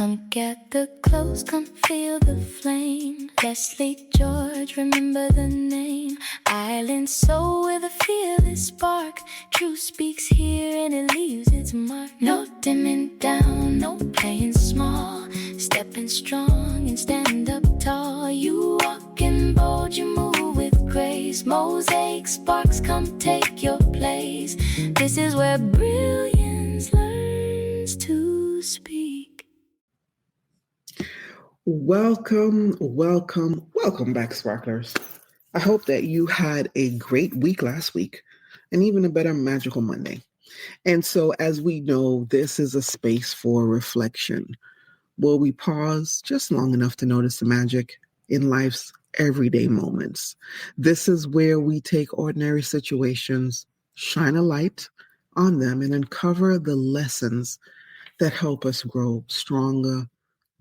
Come gather close, come feel the flame. Leslie George, remember the name. Island soul with a fearless spark. Truth speaks here and it leaves its mark. No dimming down, no playing small. Stepping strong and stand up tall. You walking bold, you move with grace. Mosaic sparks, come take your place. This is where brilliance learns to speak. Welcome back, Sparklers. I hope that you had a great week last week and even a better magical Monday. And so, as we know, this is a space for reflection. Will we pause just long enough to notice the magic in life's everyday moments? This is where we take ordinary situations, shine a light on them, and uncover the lessons that help us grow stronger,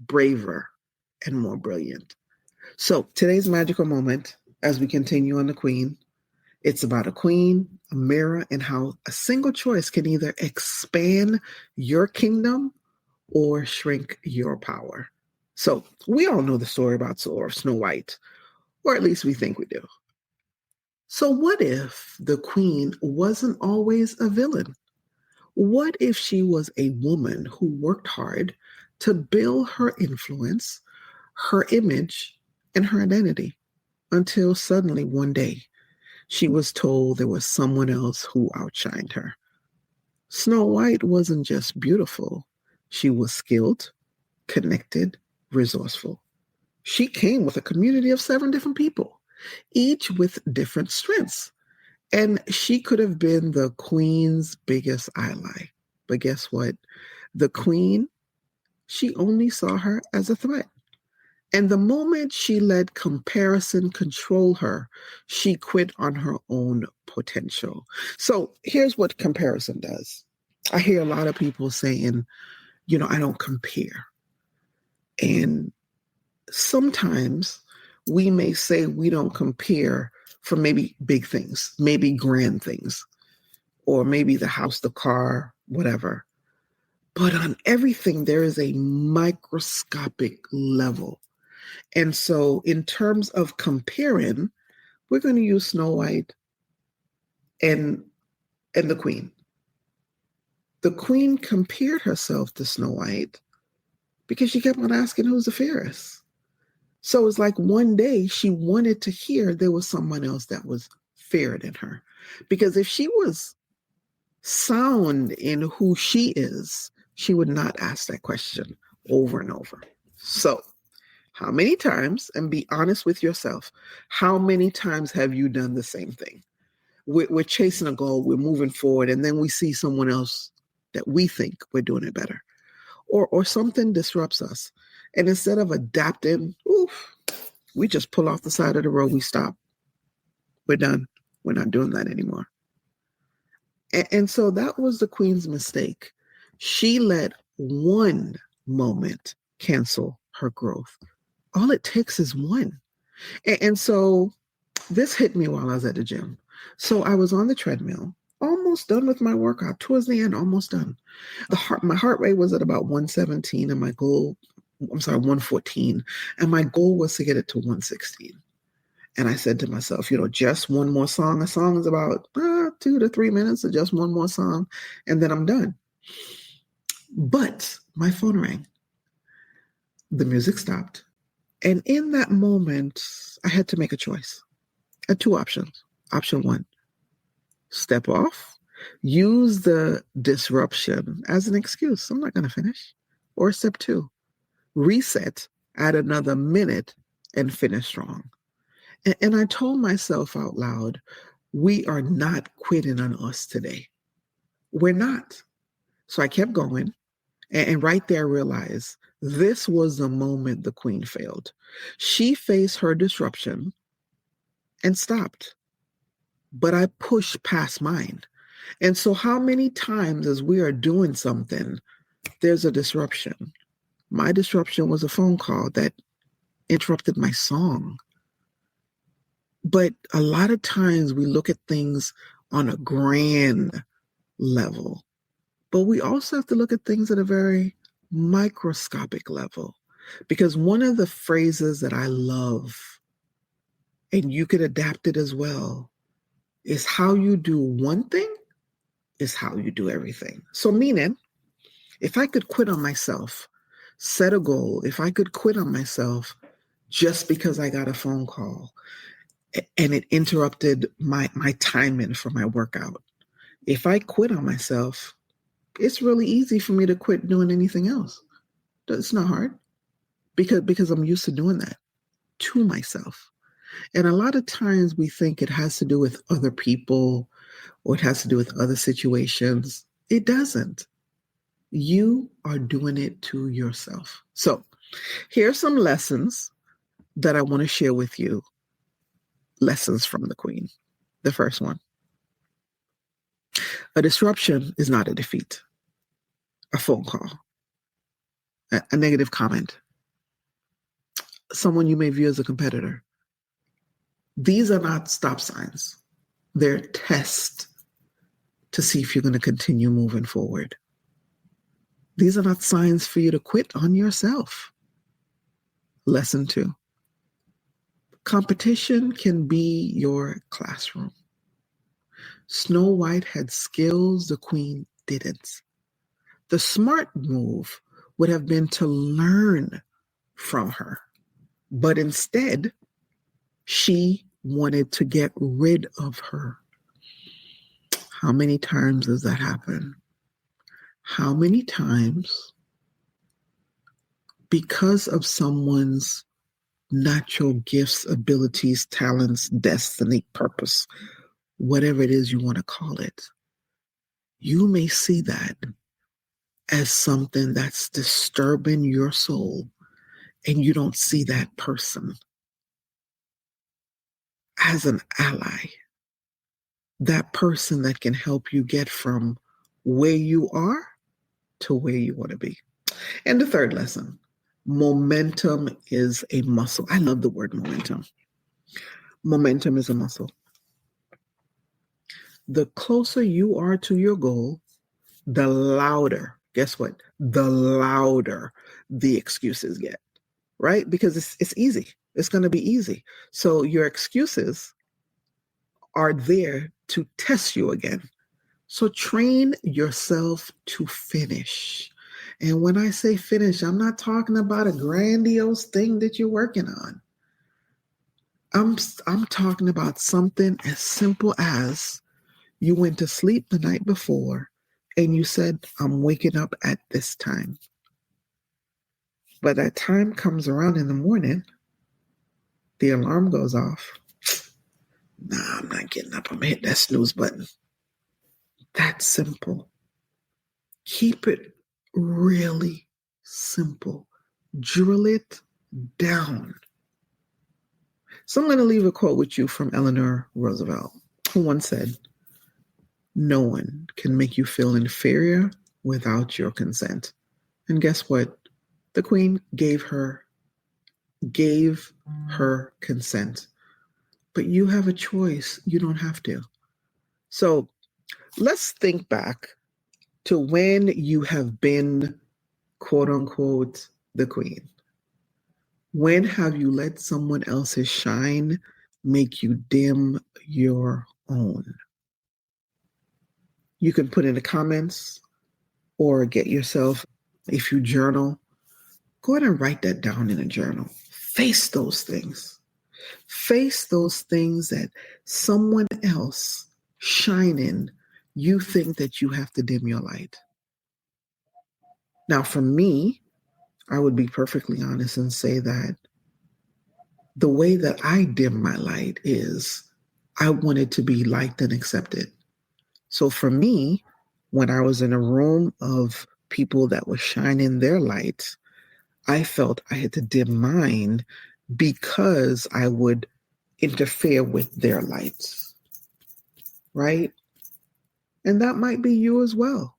braver, and more brilliant. So today's magical moment, as we continue on the Queen, it's about a queen, a mirror, and how a single choice can either expand your kingdom or shrink your power. So we all know the story about Snow White, or at least we think we do. So what if the queen wasn't always a villain? What if she was a woman who worked hard to build her influence, her image, and her identity, until suddenly one day she was told there was someone else who outshined her? Snow White wasn't just beautiful. She was skilled, connected, resourceful. She came with a community of 7 different people, each with different strengths. And she could have been the queen's biggest ally. But guess what? The queen, she only saw her as a threat. And the moment she let comparison control her, she quit on her own potential. So here's what comparison does. I hear a lot of people saying, I don't compare. And sometimes we may say we don't compare for maybe big things, maybe grand things, or maybe the house, the car, whatever. But on everything, there is a microscopic level. And so in terms of comparing, we're going to use Snow White and the Queen. The Queen compared herself to Snow White because she kept on asking who's the fairest. So it's like one day she wanted to hear there was someone else that was fairer than her. Because if she was sound in who she is, she would not ask that question over and over. So how many times, and be honest with yourself, how many times have you done the same thing? We're chasing a goal, we're moving forward, and then we see someone else that we think we're doing it better. Or something disrupts us. And instead of adapting, we just pull off the side of the road, we stop. We're done. We're not doing that anymore. And so that was the Queen's mistake. She let one moment cancel her growth. All it takes is one. And so this hit me while I was at the gym. So I was on the treadmill, almost done with my workout, towards the end, almost done. My heart rate was at about 117 and 114. And my goal was to get it to 116. And I said to myself, just one more song. A song is about 2 to 3 minutes, so just one more song, and then I'm done. But my phone rang. The music stopped. And in that moment, I had to make a choice. I had 2 options. Option 1, step off, use the disruption as an excuse. I'm not going to finish. Or step 2, reset, add another minute, and finish strong. And I told myself out loud, we are not quitting on us today. We're not. So I kept going. And right there, I realized this was the moment the Queen failed. She faced her disruption and stopped. But I pushed past mine. And so how many times as we are doing something, there's a disruption? My disruption was a phone call that interrupted my song. But a lot of times we look at things on a grand level, but we also have to look at things at a very microscopic level. Because one of the phrases that I love, and you can adapt it as well, is how you do one thing is how you do everything. So, meaning, if I could quit on myself, set a goal, if I could quit on myself just because I got a phone call and it interrupted my timing for my workout, if I quit on myself, it's really easy for me to quit doing anything else. It's not hard because I'm used to doing that to myself. And a lot of times we think it has to do with other people or it has to do with other situations. It doesn't. You are doing it to yourself. So, here are some lessons that I want to share with you. Lessons from the Queen. The first one: a disruption is not a defeat. A phone call, a negative comment, someone you may view as a competitor. These are not stop signs. They're tests to see if you're going to continue moving forward. These are not signs for you to quit on yourself. Lesson 2: competition can be your classroom. Snow White had skills the Queen didn't. The smart move would have been to learn from her, but instead, she wanted to get rid of her. How many times does that happen? How many times, because of someone's natural gifts, abilities, talents, destiny, purpose, whatever it is you want to call it, you may see that as something that's disturbing your soul, and you don't see that person as an ally, that person that can help you get from where you are to where you want to be. And the third lesson: momentum is a muscle. I love the word momentum. Momentum is a muscle. The closer you are to your goal, the louder, guess what? The louder the excuses get, right? Because it's easy. It's going to be easy. So your excuses are there to test you again. So train yourself to finish. And when I say finish, I'm not talking about a grandiose thing that you're working on. I'm talking about something as simple as you went to sleep the night before and you said, I'm waking up at this time. But that time comes around in the morning, the alarm goes off. Nah, I'm not getting up. I'm going to hit that snooze button. That's simple. Keep it really simple. Drill it down. So I'm going to leave a quote with you from Eleanor Roosevelt, who once said, no one can make you feel inferior without your consent. And guess what? The Queen gave her consent. But you have a choice. You don't have to. So let's think back to when you have been, quote unquote, the Queen. When have you let someone else's shine make you dim your own? You can put in the comments or get yourself, if you journal, go ahead and write that down in a journal. Face those things. Face those things that someone else shining, you think that you have to dim your light. Now, for me, I would be perfectly honest and say that the way that I dim my light is I wanted to be liked and accepted. So for me, when I was in a room of people that were shining their light, I felt I had to dim mine because I would interfere with their lights, right? And that might be you as well.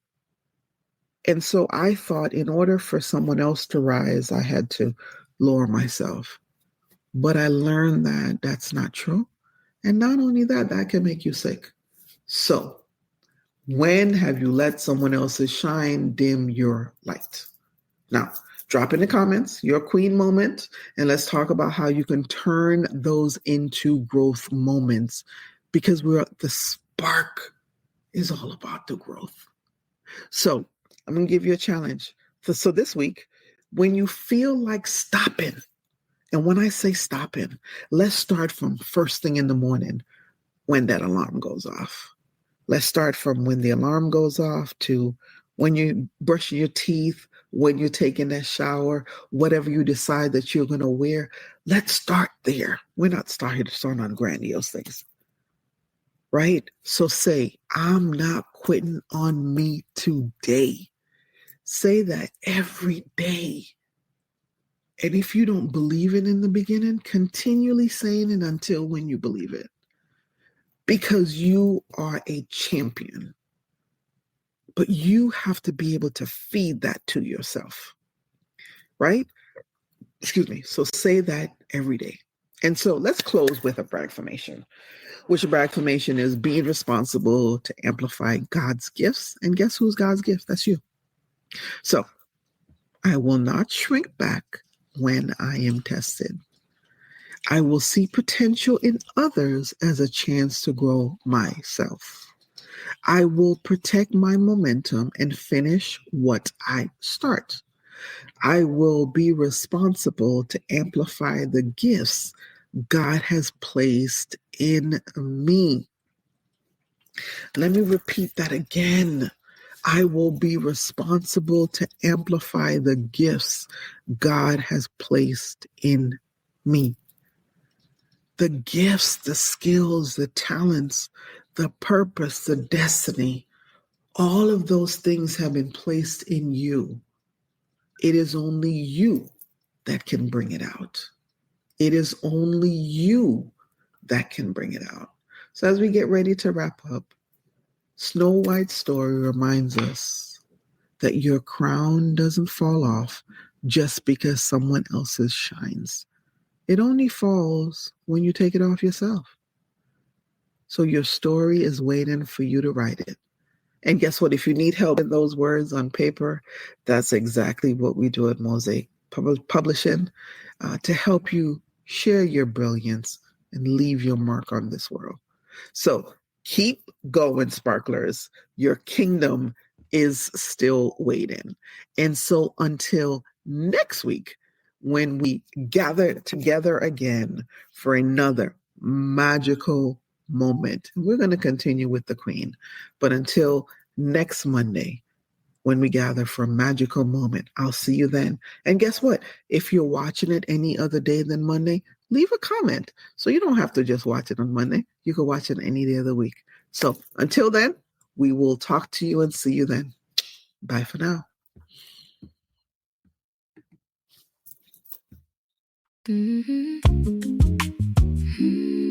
And so I thought in order for someone else to rise, I had to lower myself. But I learned that that's not true. And not only that, that can make you sick. So when have you let someone else's shine dim your light? Now, drop in the comments your queen moment, and let's talk about how you can turn those into growth moments, because the spark is all about the growth. So I'm going to give you a challenge. So this week, when you feel like stopping, and when I say stopping, let's start from first thing in the morning when that alarm goes off. Let's start from when the alarm goes off to when you brush your teeth, when you're taking that shower, whatever you decide that you're going to wear. Let's start there. We're not starting on grandiose things, right? So say, I'm not quitting on me today. Say that every day. And if you don't believe it in the beginning, continually saying it until when you believe it. Because you are a champion. But you have to be able to feed that to yourself, right? Excuse me. So say that every day. And so let's close with a bragfamation, which a bragfamation is being responsible to amplify God's gifts. And guess who's God's gift? That's you. So I will not shrink back when I am tested. I will see potential in others as a chance to grow myself. I will protect my momentum and finish what I start. I will be responsible to amplify the gifts God has placed in me. Let me repeat that again. I will be responsible to amplify the gifts God has placed in me. The gifts, the skills, the talents, the purpose, the destiny, all of those things have been placed in you. It is only you that can bring it out. It is only you that can bring it out. So as we get ready to wrap up, Snow White's story reminds us that your crown doesn't fall off just because someone else's shines. It only falls when you take it off yourself. So your story is waiting for you to write it. And guess what? If you need help in those words on paper, that's exactly what we do at Mosaic Publishing to help you share your brilliance and leave your mark on this world. So keep going, sparklers. Your kingdom is still waiting. And so until next week, when we gather together again for another magical moment, we're going to continue with the Queen. But until next Monday, when we gather for a magical moment, I'll see you then. And guess what? If you're watching it any other day than Monday, leave a comment. So you don't have to just watch it on Monday. You can watch it any day of the week. So until then, we will talk to you and see you then. Bye for now. Mm-hmm. Mm-hmm.